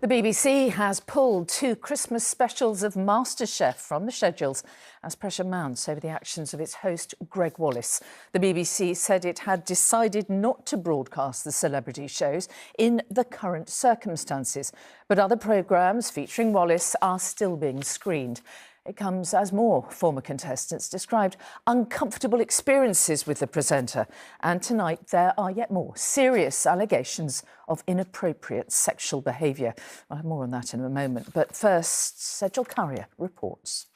The BBC has pulled 2 Christmas specials of MasterChef from the schedules as pressure mounts over the actions of its host, Gregg Wallace. The BBC said it had decided not to broadcast the celebrity shows in the current circumstances, but other programmes featuring Wallace are still being screened. It comes as more former contestants described uncomfortable experiences with the presenter. And tonight there are yet more serious allegations of inappropriate sexual behaviour. I'll have more on that in a moment. But first, Sejal Currier reports.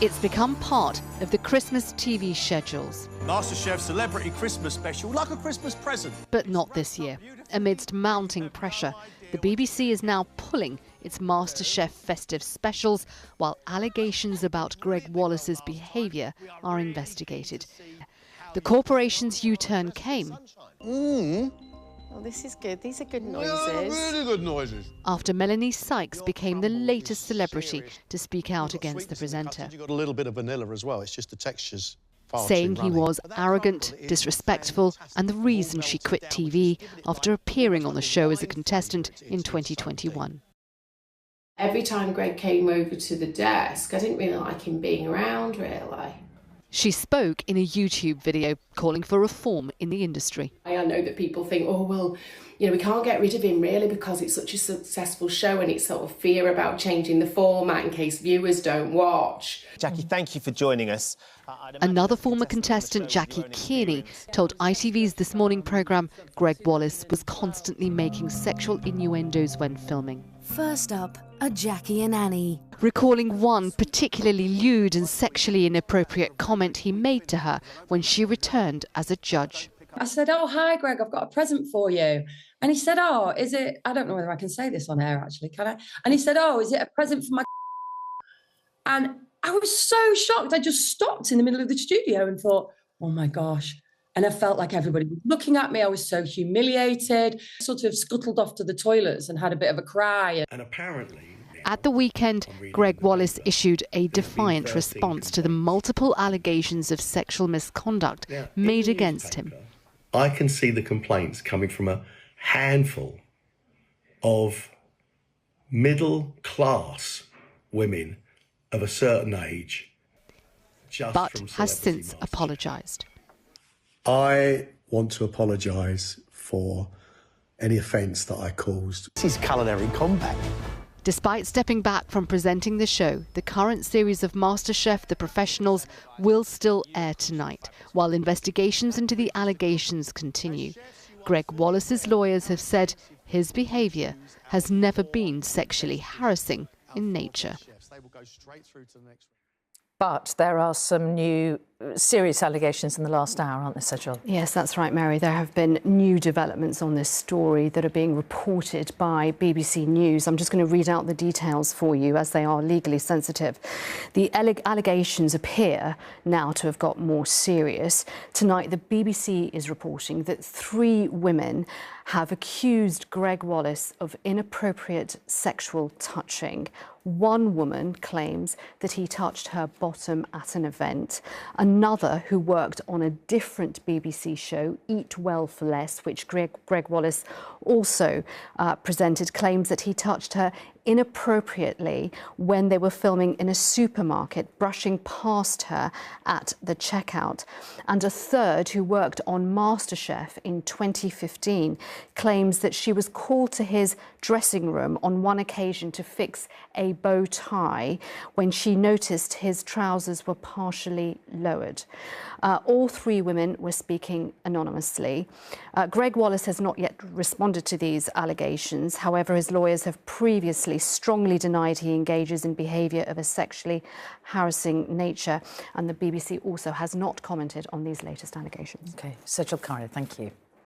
It's become part of the Christmas TV schedules. MasterChef Celebrity Christmas Special, like a Christmas present. But not this year. Amidst mounting pressure, the BBC is now pulling its MasterChef festive specials, while allegations about Gregg Wallace's behaviour are investigated. The corporation's U-turn came. Oh, this is good. These are good noises. Yeah, really good noises. After Melanie Sykes became the latest celebrity to speak out against the presenter. You've got a little bit of vanilla as well. It's just the textures. Saying he was arrogant, disrespectful, and the reason she quit TV after appearing on the show as a contestant in 2021. Every time Gregg came over to the desk, I didn't really like him being around, really. She spoke in a YouTube video calling for reform in the industry. I know that people think, oh, well, you know, we can't get rid of him really because it's such a successful show, and it's sort of fear about changing the format in case viewers don't watch. Jackie, thank you for joining us. Another former contestant, Jackie Kearney, told ITV's This Morning programme Gregg Wallace was constantly making sexual innuendos when filming. First up, a Jackie and Annie. Recalling one particularly lewd and sexually inappropriate comment he made to her when she returned as a judge. I said, oh, hi, Gregg, I've got a present for you. And he said, oh, is it, I don't know whether I can say this on air, actually, can I? And he said, oh, is it a present for my... And I was so shocked. I just stopped in the middle of the studio and thought, oh, my gosh. And I felt like everybody was looking at me. I was so humiliated, sort of scuttled off to the toilets and had a bit of a cry. And apparently... At the weekend, Gregg Wallace issued a defiant response to the multiple allegations of sexual misconduct made against him. I can see the complaints coming from a handful of middle-class women of a certain age. But has since apologised. I want to apologise for any offence that I caused. This is culinary combat. Despite stepping back from presenting the show, the current series of MasterChef The Professionals will still air tonight, while investigations into the allegations continue. Gregg Wallace's lawyers have said his behaviour has never been sexually harassing in nature. But there are some new serious allegations in the last hour, aren't there, Sejal? Yes, that's right, Mary. There have been new developments on this story that are being reported by BBC News. I'm just going to read out the details for you as they are legally sensitive. The allegations appear now to have got more serious. Tonight, the BBC is reporting that 3 women have accused Gregg Wallace of inappropriate sexual touching. One woman claims that he touched her bottom at an event. Another, who worked on a different BBC show, Eat Well for Less, which Gregg Wallace also presented, claims that he touched her inappropriately when they were filming in a supermarket, brushing past her at the checkout. And a third, who worked on MasterChef in 2015, claims that she was called to his dressing room on one occasion to fix a bow tie when she noticed his trousers were partially lowered. All 3 women were speaking anonymously. Gregg Wallace has not yet responded to these allegations. However, his lawyers have previously strongly denied he engages in behaviour of a sexually harassing nature, and the BBC also has not commented on these latest allegations. OK, Sejal Currier, thank you.